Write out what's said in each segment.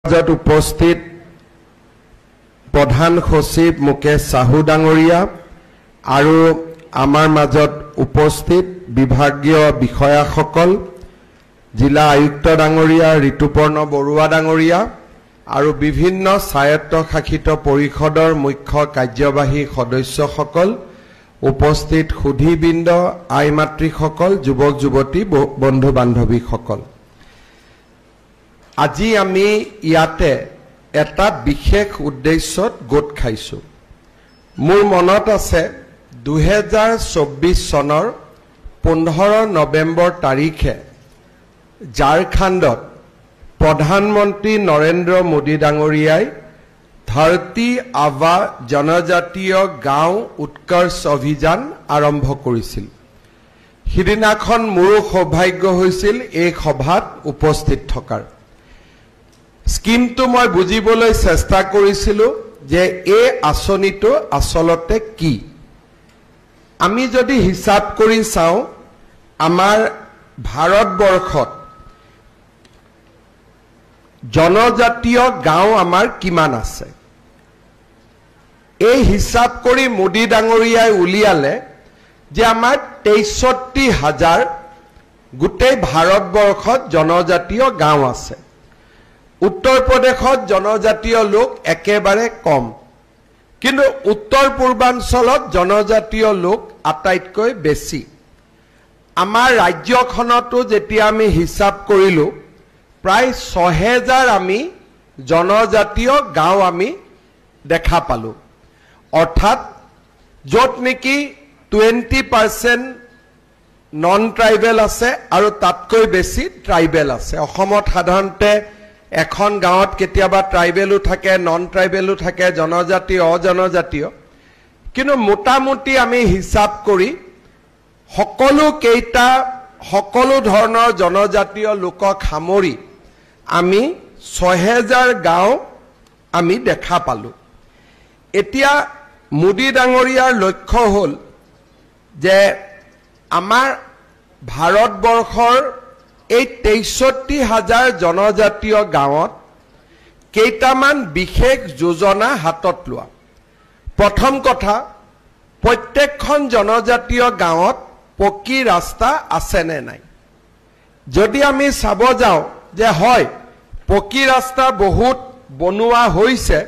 মাজত উপস্থিত প্ৰধান সচিব মুকেশ সাহু ডাঙৰীয়া আৰু আমাৰ মাজত উপস্থিত বিভাগীয় বিষয়াসকল জিলা আয়ুক্ত ডাঙৰীয়া ঋতুপৰ্ণ বৰুৱা ডাঙৰীয়া আৰু বিভিন্ন স্বায়ত্তশাসিত পৰিষদৰ মুখ্য কাৰ্যবাহী সদস্যসকল উপস্থিত সুধীবৃন্দ আই মাতৃসকল যুৱক যুৱতী বন্ধু বান্ধৱীসকল আজি আমি ইয়াতে এটা বিশেষ উদ্দেশ্যত গোট খাইছো মোৰ মনত আছে 2024 চনৰ 15 নৱেম্বৰ তাৰিখে ঝাৰখণ্ডত প্ৰধানমন্ত্ৰী নৰেন্দ্ৰ মোদী ডাঙৰীয়াই ধৰতী আবা জনজাতীয় গাঁও উৎকৰ্ষ অভিযান আৰম্ভ কৰিছিল হিদিনাখন মোৰ সৌভাগ্য হৈছিল এই সভাত উপস্থিত থকাৰ স্কিমটো মই বুজিবলৈ চেষ্টা কৰিছিলো যে এই আঁচনিটো আসলতে কি আমি যদি হিসাব কৰি চাও আমাৰ ভাৰতবৰ্ষত জনজাতীয় গাঁও আমাৰ কিমান আছে এই হিসাব কৰি মোদী ডাঙৰীয়াই উলিয়ালে যে আমাৰ ৬৩,০০০ গোটেই ভাৰতবৰ্ষত জনজাতীয় গাঁও আছে উত্তৰ প্ৰদেশত জনজাতীয় লোক একেবাৰে কম কিন্তু উত্তৰ পূৰ্বাঞ্চলত জনজাতীয় লোক আটাইতকৈ বেছি আমাৰ ৰাজ্যখনতো যেতিয়া আমি হিসাব কৰিলো প্ৰায় ৬০০০ আমি জনজাতীয় গাঁও আমি দেখা পালো অৰ্থাৎ যত নেকি 20% নন ট্ৰাইবেল আছে আৰু তাতকৈ বেছি ট্ৰাইবেল আছে অসমত সাধাৰণতে এখন গাঁৱত কেতিয়াবা ট্ৰাইবেলও থাকে নন ট্ৰাইবেলও থাকে জনজাতীয় অজনজাতীয় কিন্তু মোটামুটি আমি হিসাব কৰি সকলো ধৰণৰ জনজাতীয় লোকক সামৰি আমি ৬০০০ গাঁও আমি দেখা পালো এতিয়া মোদী ডাঙৰীয়াৰ লক্ষ্য হল যে আমাৰ ভাৰতবৰ্ষৰ এই ৬৩,০০০ জনজাতীয় গাঁৱত কেইটামান বিশেষ যোজনা হাতত লোৱা প্ৰথম কথা প্ৰত্যেকখন জনজাতীয় গাঁৱত পকী ৰাস্তা আছে নে নাই যদি আমি চাব যাওঁ যে হয় পকী ৰাস্তা বহুত বনোৱা হৈছে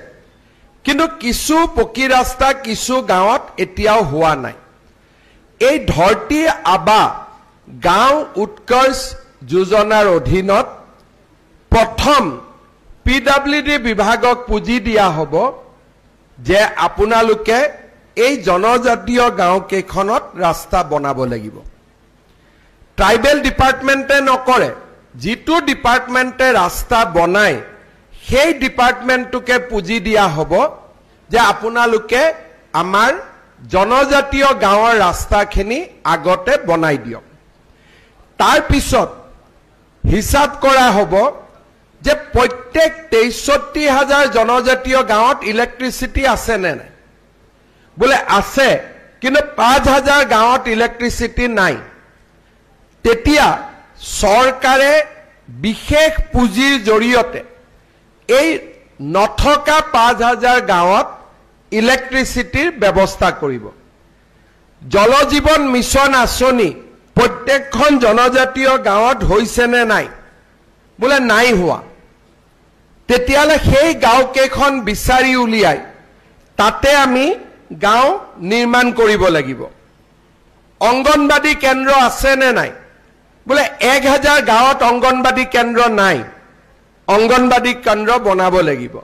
কিন্তু কিছু পকী ৰাস্তা কিছু গাঁৱত এতিয়াও হোৱা নাই এই ধৰতী আবা গাঁও উৎকৰ্ষ যোজনাৰ অধীনত প্ৰথম পিডব্লিউডি বিভাগক পুঁজি দিয়া হ'ব যে আপোনালোকে এই জনজাতীয় গাঁও কেইখনত ৰাস্তা বনাব লাগিব ট্ৰাইবেল ডিপাৰ্টমেণ্টে নকৰে যিটো ডিপাৰ্টমেণ্টে ৰাস্তা বনায় সেই ডিপাৰ্টমেণ্টটোকে পুঁজি দিয়া হ'ব যে আপোনালোকে আমাৰ জনজাতীয় গাঁৱৰ ৰাস্তাখিনি আগতে বনাই দিয়ক তাৰ পিছত হিসাব কৰা হ'ব যে প্ৰত্যেক ৬৩,০০০ জনজাতীয় গাঁৱত ইলেক্ট্ৰিচিটি আছে নে নাই বোলে আছে কিন্তু ৫,০০০ গাঁৱত ইলেক্ট্ৰিচিটি নাই তেতিয়া চৰকাৰে বিশেষ পুঁজিৰ জৰিয়তে এই নথকা ৫,০০০ গাঁৱত ইলেক্ট্ৰিচিটিৰ ব্যৱস্থা কৰিব জল জীৱন মিছন আঁচনি প্ৰত্যেকখন জনজাতীয় গাঁৱত হৈছে নে নাই বোলে নাই হোৱা তেতিয়ালে সেই গাঁও কেইখন বিচাৰি উলিয়াই তাতে আমি গাঁও নিৰ্মাণ কৰিব লাগিব অংগনবাদী কেন্দ্ৰ আছে নে নাই বোলে ১,০০০ গাঁৱত অংগনবাদী কেন্দ্ৰ নাই অংগনবাদী কেন্দ্ৰ বনাব লাগিব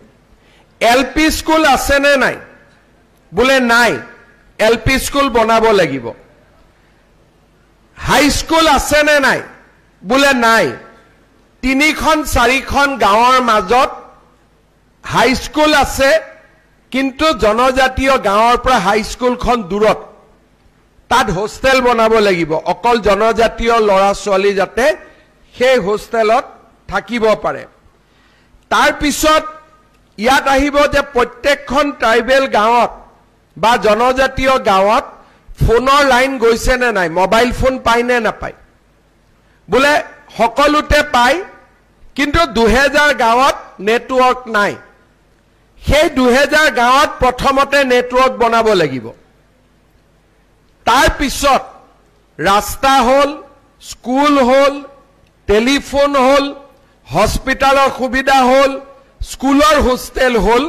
এলপি স্কুল আছে নে নাই বোলে নাই এলপি স্কুল বনাব লাগিব হাই স্কুল আছে নে নাই বোলে নাই ৩-৪খন গাঁৱৰ মাজত হাই স্কুল আছে কিন্তু জনজাতীয় গাঁৱৰ পৰা হাই স্কুলখন দূৰত তাত হোষ্টেল বনাব লাগিব অকল জনজাতীয় ল'ৰা ছোৱালী যাতে সেই হোষ্টেলত থাকিব পাৰে তাৰ পিছত ইয়াত আহিব যে প্ৰত্যেকখন ট্ৰাইবেল গাঁৱত বা জনজাতীয় গাঁৱত ফোনৰ লাইন গৈছে নে নাই মোবাইল ফোন পায় নে নাপায় বোলে সকলোতে পায় কিন্তু ২০০০ গাঁৱত নেটৱৰ্ক নাই সেই 2000 গাঁৱত প্ৰথমতে নেটৱৰ্ক বনাব লাগিব তাৰ পিছত ৰাস্তা হল স্কুল হল টেলিফোন হল হস্পিটালৰ সুবিধা হল স্কুলৰ হোষ্টেল হল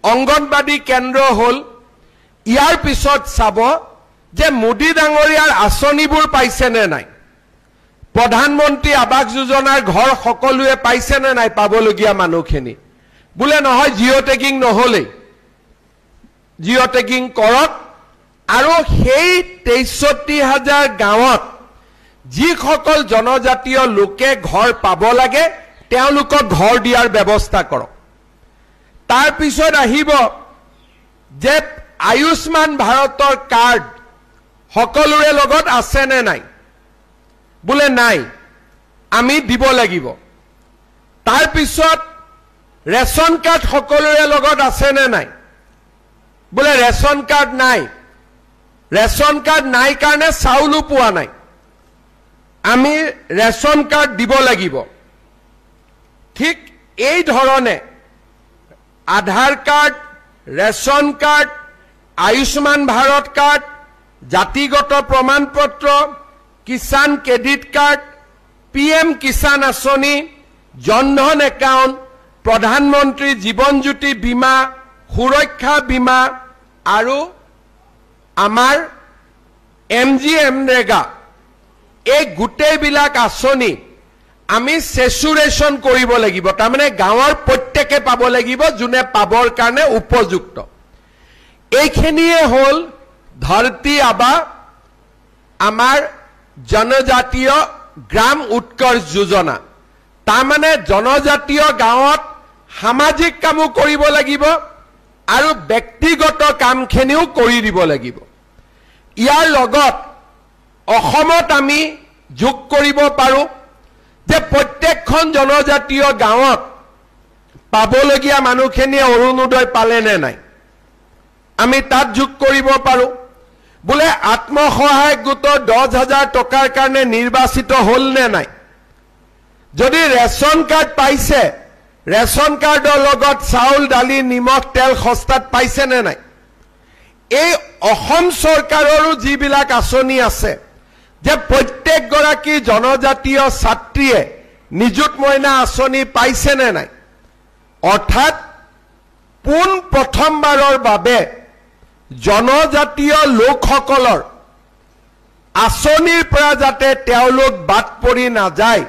অংগনবাদী কেন্দ্ৰ হল ইয়াৰ পিছত চাব যে মোদী ডাঙৰীয়াৰ আঁচনিবোৰ পাইছে নে নাই প্ৰধানমন্ত্ৰী আৱাস যোজনাৰ ঘৰ সকলোৱে পাইছে নে নাই পাবলগীয়া মানুহখিনি বুলে নহয় জিঅ' টেগিং নহলে জিঅ' টেগিং কৰক আৰু সেই 63,000 গাঁৱত যিসকল জনজাতীয় লোকে ঘৰ পাব লাগে তেওঁলোকক ঘৰ দিয়াৰ ব্যৱস্থা কৰক তাৰ পিছত আহিব যে আয়ুষ্মান ভাৰতৰ কাৰ্ড সকলোৰে লগত আছে নে নাই বুলে নাই আমি দিব লাগিব তাৰ পিছত ৰেশন কাৰ্ড সকলোৰে লগত আছে নে নাই বুলে ৰেশন কাৰ্ড নাই ৰেশন কাৰ্ড নাই কাৰণে চাউল পোৱা নাই আমি ৰেশন কাৰ্ড দিব লাগিব ঠিক এই ধৰণে Aadhaar card ration card Ayushman Bharat card জাতিগত প্ৰমাণপত্ৰ Kisan credit card PM Kisan আঁচনি জনধন একাউণ্ট প্ৰধানমন্ত্ৰী জীৱন জ্যোতি বীমা সুৰক্ষা বীমা আৰু আমাৰ MGNREGA এই গোটেইবিলাক আঁচনি আমি সেচুৰেশন কৰিব লাগিব তাৰমানে গাঁৱৰ প্ৰত্যেকে পাব লাগিব যোনে পাবৰ কাৰণে উপযুক্ত এইখিনিয়ে হল ধৰতি আবা আমাৰ জনজাতীয় গ্ৰাম উৎকৰ্ষ যোজনা তাৰমানে জনজাতীয় গাঁৱত সামাজিক কামো কৰিব লাগিব আৰু ব্যক্তিগত কামখিনিও কৰি দিব লাগিব ইয়াৰ লগত অসমত আমি যোগ কৰিব পাৰো যে প্ৰত্যেকখন জনজাতীয় গাঁৱত পাবলগীয়া মানুহখিনিয়ে অৰুণোদয় পালে নে নাই আমি তাত যোগ কৰিব পাৰো বুলে আত্মসহায়ক গোটৰ 10,000 টকাৰ কাৰণে নিৰ্বাচিত হল নে নাই যদি ৰেশন কাৰ্ড পাইছে ৰেশন কাৰ্ডৰ লগত চাউল দালি নিমখ তেল সস্তাত পাইছে নে নাই এই অসম চৰকাৰৰো যিবিলাক আঁচনি আছে যে প্ৰত্যেক গৰাকী জনজাতীয় ছাত্ৰীয়ে নিযুত মইনা আঁচনি পাইছে নে নাই অৰ্থাৎ পোন প্ৰথমবাৰৰ বাবে জনজাতীয় লোকসকলৰ আঁচনিৰ পৰা যাতে তেওঁলোক বাদ পৰি নাযায়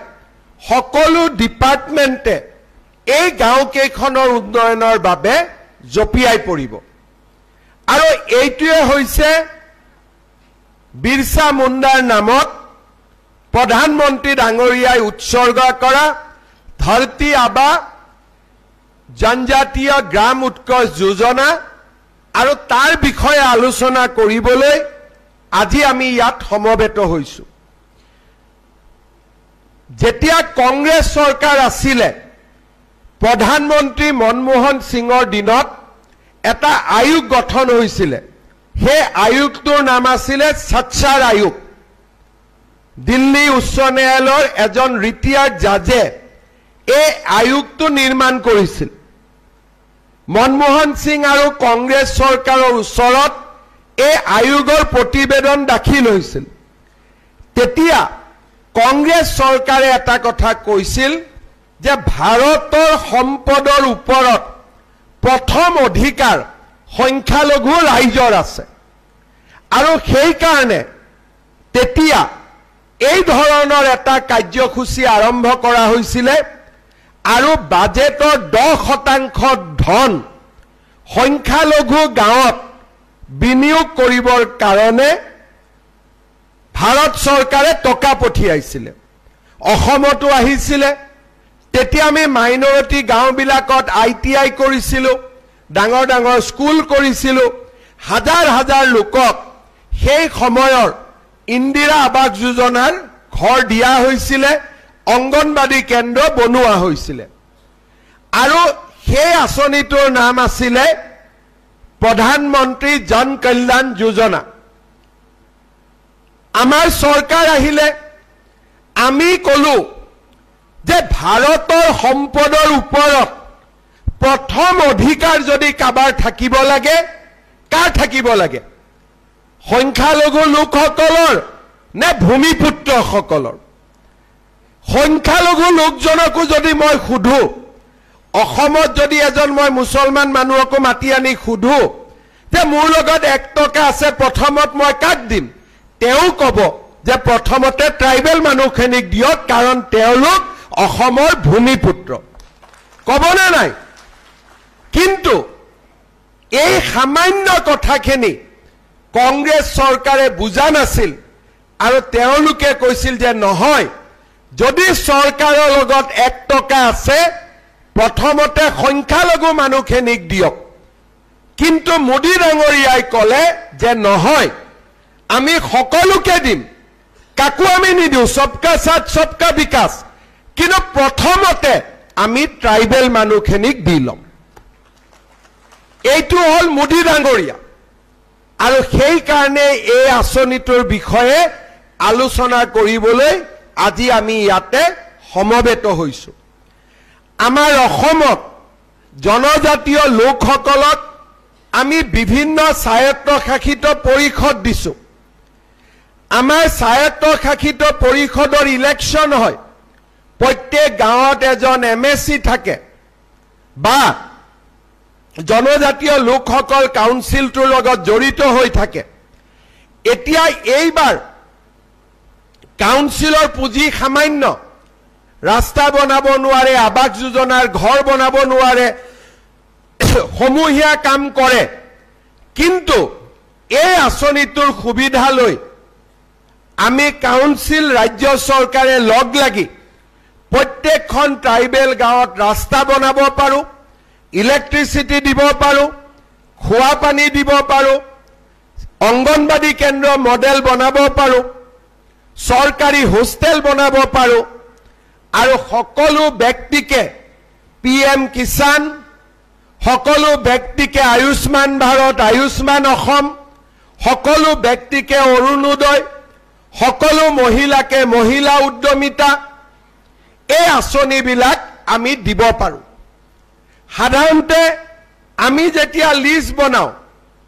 সকলো ডিপাৰ্টমেণ্টে এই গাঁওকেইখনৰ উন্নয়নৰ বাবে জপিয়াই পৰিব আৰু এইটোৱে হৈছে বিৰছা মুণ্ডাৰ নামত প্ৰধানমন্ত্ৰী ডাঙৰীয়াই উৎসৰ্গা কৰা ধৰতি আবা জনজাতীয় গ্ৰাম উৎকৰ্ষ যোজনা আৰু তাৰ বিষয়ে আলোচনা কৰিবলৈ আজি আমি ইয়াত সমবেত হৈছো যেতিয়া কংগ্ৰেছ চৰকাৰ আছিলে প্ৰধানমন্ত্ৰী মনমোহন সিঙৰ দিনত এটা আয়োগ গঠন হৈছিল সেই আয়োগটোৰ নাম আছিল সচ্চাৰ আয়োগ দিল্লী উচ্চ ন্যায়ালয়ৰ এজন ৰিটায়াৰ্ড জাজে এই আয়োগটো নিৰ্মাণ কৰিছিল মনমোহন সিং আৰু কংগ্ৰেছ চৰকাৰৰ ওচৰত এই আয়োগৰ প্ৰতিবেদন দাখিল হৈছিল তেতিয়া কংগ্ৰেছ চৰকাৰে এটা কথা কৈছিল যে ভাৰতৰ সম্পদৰ ওপৰত প্ৰথম অধিকাৰ সংখ্যালঘু ৰাইজৰ আছে আৰু সেই কাৰণে তেতিয়া এই ধৰণৰ এটা কাৰ্যসূচী আৰম্ভ কৰা হৈছিল আৰু বাজেটৰ 10% ধন সংখ্যালঘু গাঁৱত বিনিয়োগ কৰিবৰ কাৰণে ভাৰত চৰকাৰে টকা পঠিয়াইছিল অসমতো আহিছিল তেতিয়া আমি মাইনৰিটি গাঁওবিলাকত ITI কৰিছিল ডাঙৰ ডাঙৰ স্কুল কৰিছিল হাজাৰ হাজাৰ লোকক সেই সময়ৰ ইন্দিৰা আৱাস যোজনাৰ ঘৰ দিয়া হৈছিল অংগনবাদী কেন্দ্ৰ বনোৱা হৈছিল আৰু সেই আঁচনিটোৰ নাম আছিল প্ৰধানমন্ত্ৰী জন কল্যাণ যোজনা আমাৰ চৰকাৰ আহিলে আমি কলো যে ভাৰতৰ সম্পদৰ ওপৰত প্ৰথম অধিকাৰ যদি কাবাৰ থাকিব লাগে, কাৰ থাকিব লাগে? সংখ্যালঘু লোকসকলৰ নে ভূমিপুত্ৰসকলৰ? সংখ্যালঘু লোকজনকো যদি মই সুধো, অসমত যদি এজন মই মুছলমান মানুহকো মাতি আনি সুধো যে মোৰ লগত 1 টকা আছে, প্ৰথমত মই কাক দিম? তেওঁ ক'ব যে প্ৰথমতে ট্ৰাইবেল মানুহখিনিক দিয়ক, কাৰণ তেওঁলোক অসমৰ ভূমিপুত্ৰ। ক'বনে নাই? কিন্তু এই সামান্য কথাখিনি কংগ্ৰেছ চৰকাৰে বুজা নাছিল আৰু তেওঁলোকে কৈছিল যে নহয়, যদি চৰকাৰৰ লগত 1 টকা আছে প্ৰথমতে সংখ্যালঘু মানুহখিনিক দিয়ক। কিন্তু মোদী ডাঙৰীয়াই ক'লে যে নহয়, আমি সকলোকে দিম, কাকো আমি নিদিওঁ, সবকা সাথ সবকা বিকাশ, কিন্তু প্ৰথমতে আমি ট্ৰাইবেল মানুহখিনিক দি ল'ম। এইটো হ'ল মোদী ডাঙৰীয়া। আৰু সেই কাৰণে এই আঁচনিটোৰ বিষয়ে আলোচনা কৰিবলৈ আজি আমি ইয়াতে সমবেত হৈছো। আমাৰ অসমত জনজাতীয় লোকসকলক আমি বিভিন্ন স্বায়ত্তশাসিত পৰিষদ দিছো। আমাৰ স্বায়ত্তশাসিত পৰিষদৰ ইলেকশ্যন হয়, প্ৰত্যেক গাঁৱত এজন MSC থাকে বা জনজাতীয় লোকসকল কাউন্সিলটোৰ লগত জড়িত হৈ থাকে। এতিয়া এইবাৰ কাউন্সিলৰ পুঁজি সামান্য, ৰাস্তা বনাব নোৱাৰে, আৱাস যোজনাৰ ঘৰ বনাব নোৱাৰে, সমূহীয়া কাম কৰে। কিন্তু এই আঁচনিটোৰ সুবিধা লৈ আমি কাউন্সিল, ৰাজ্য চৰকাৰে লগ লাগি প্ৰত্যেকখন ট্ৰাইবেল গাঁৱত ৰাস্তা বনাব পাৰো, ইলেক্ট্ৰিচিটি দিব পাৰো, খোৱা পানী দিব পাৰো, অংগনবাদী কেন্দ্ৰ মডেল বনাব পাৰো, চৰকাৰী হোষ্টেল বনাব পাৰো, আৰু সকলো ব্যক্তিকে PM কিষাণ, সকলো ব্যক্তিকে আয়ুষ্মান ভাৰত, আয়ুষ্মান অসম, সকলো ব্যক্তিকে অৰুণোদয়, সকলো মহিলাকে মহিলা উদ্যমিতা, এই আঁচনিবিলাক আমি দিব পাৰো। সাধাৰণতে আমি যেতিয়া লিষ্ট বনাও,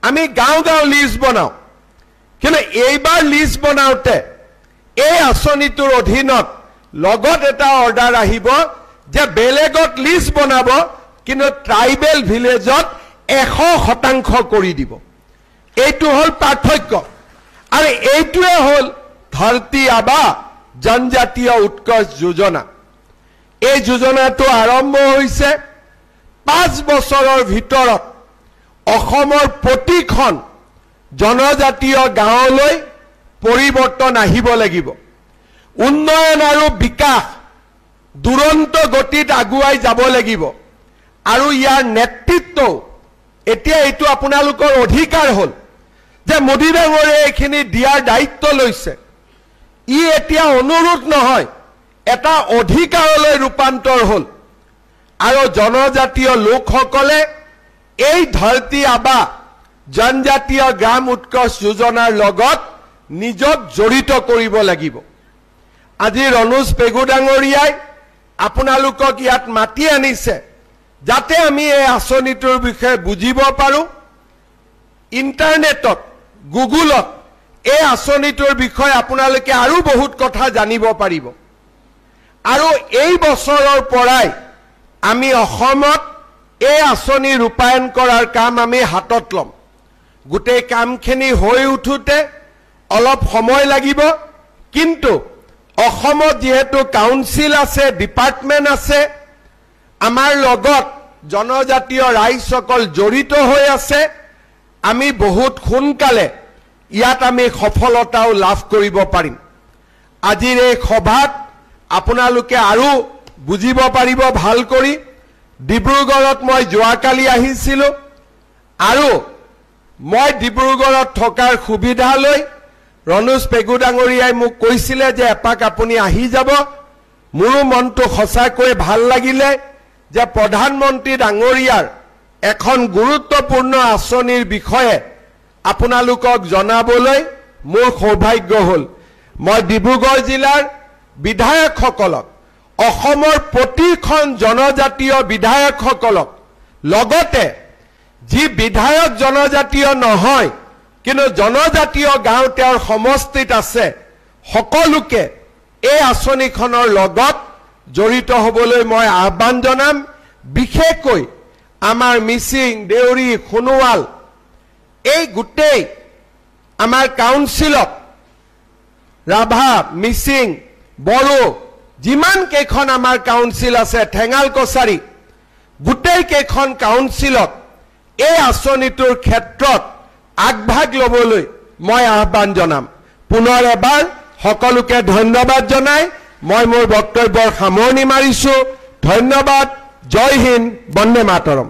আমি গাঁও গাঁও লিষ্ট বনাও, কিন্তু এইবাৰ লিষ্ট বনাওতে এই আঁচনিটোৰ অধীনত লগত এটা অৰ্ডাৰ আহিব যে বেলেগত লিষ্ট বনাব, কিন্তু ট্ৰাইবেল ভিলেজত 100% কৰি দিব। এইটো হ'ল পাৰ্থক্য। আৰু এইটোৱে হ'ল ধৰতী আবা জনজাতীয় উৎকৰ্ষ যোজনা। এই যোজনাটো আৰম্ভ হৈছে 5 বছৰৰ ভিতৰত অসমৰ প্ৰতিখন জনজাতীয় গাঁৱলৈ পৰিৱৰ্তন আহিব লাগিব। উন্নয়ন আৰু বিকাশ দুৰন্ত গতিত আগুৱাই যাব লাগিব। আৰু ইয়াৰ নেতৃত্ব এতিয়া এইটো আপোনালোকৰ অধিকাৰ হ'ল যে মোদী ডাঙৰীয়াই এইখিনি দিয়াৰ দায়িত্ব লৈছে। ই এতিয়া অনুৰোধ নহয়, এটা অধিকাৰলৈ ৰূপান্তৰ হ'ল। আৰু জনজাতীয় লোকসকলে এই ধৰতী আবা জনজাতীয় গ্ৰাম উৎকৰ্ষ যোজনাৰ লগত নিজক জড়িত কৰিব লাগিব। আজি ৰণোজ পেগু ডাঙৰীয়াই আপোনালোকক ইয়াত মাতি আনিছে যাতে আমি এই আঁচনিটোৰ বিষয়ে বুজিব পাৰো। ইণ্টাৰনেটত, গুগলত এই আঁচনিটোৰ বিষয়ে আপোনালোকে আৰু বহুত কথা জানিব পাৰিব। আৰু এই বছৰৰ পৰাই আমি অসমত এই আঁচনি ৰূপায়ণ কৰাৰ কাম আমি হাতত ল'ম। গোটেই কামখিনি হৈ উঠোতে অলপ সময় লাগিব, কিন্তু অসমত যেহেতু কাউন্সিল আছে, ডিপাৰ্টমেণ্ট আছে, আমাৰ লগত জনজাতীয় ৰাইজসকল জড়িত হৈ আছে, আমি বহুত সোনকালে ইয়াত আমি সফলতাও লাভ কৰিব পাৰিম। আজিৰ এই সভাত আপোনালোকে আৰু বুজিব পাৰিব ভাল কৰি। ডিব্ৰুগড়ত মই যোৱাকালি আহিছিলোঁ আৰু মই ডিব্ৰুগড়ত থকাৰ সুবিধা লৈ ৰণোজ পেগু ডাঙৰীয়াই মোক কৈছিলে যে এপাক আপুনি আহি যাব। মোৰো মনটো সঁচাকৈ ভাল লাগিলে যে প্ৰধানমন্ত্ৰী ডাঙৰীয়াৰ এখন গুৰুত্বপূৰ্ণ আঁচনিৰ বিষয়ে আপোনালোকক জনাবলৈ মোৰ সৌভাগ্য হ'ল। মই ডিব্ৰুগড় জিলাৰ বিধায়কসকলক অসমৰ প্ৰতিখন জনজাতীয় বিধায়কসকলক লগতে যি বিধায়ক জনজাতীয় নহয় কিন্তু জনজাতীয় গাঁও তেওঁৰ সমষ্টিত আছে সকলোকে এই আঁচনিখনৰ লগত জড়িত হ'বলৈ মই আহ্বান জনাম বিশেষকৈ আমাৰ মিচিং দেউৰী সোণোৱাল এই গোটেই আমাৰ কাউন্সিলত ৰাভা মিচিং বড়ো যিমান কেইখন আমাৰ কাউন্সিল আছে ঠেঙাল কছাৰী গোটেই কেইখন কাউন্সিলত এই আঁচনিটোৰ ক্ষেত্ৰত আগভাগ ল'বলৈ মই আহ্বান জনাম পুনৰ এবাৰ সকলোকে ধন্যবাদ জনাই মই মোৰ বক্তব্যৰ সামৰণি মাৰিছো ধন্যবাদ জয় হিন্দ বন্দে মাতৰম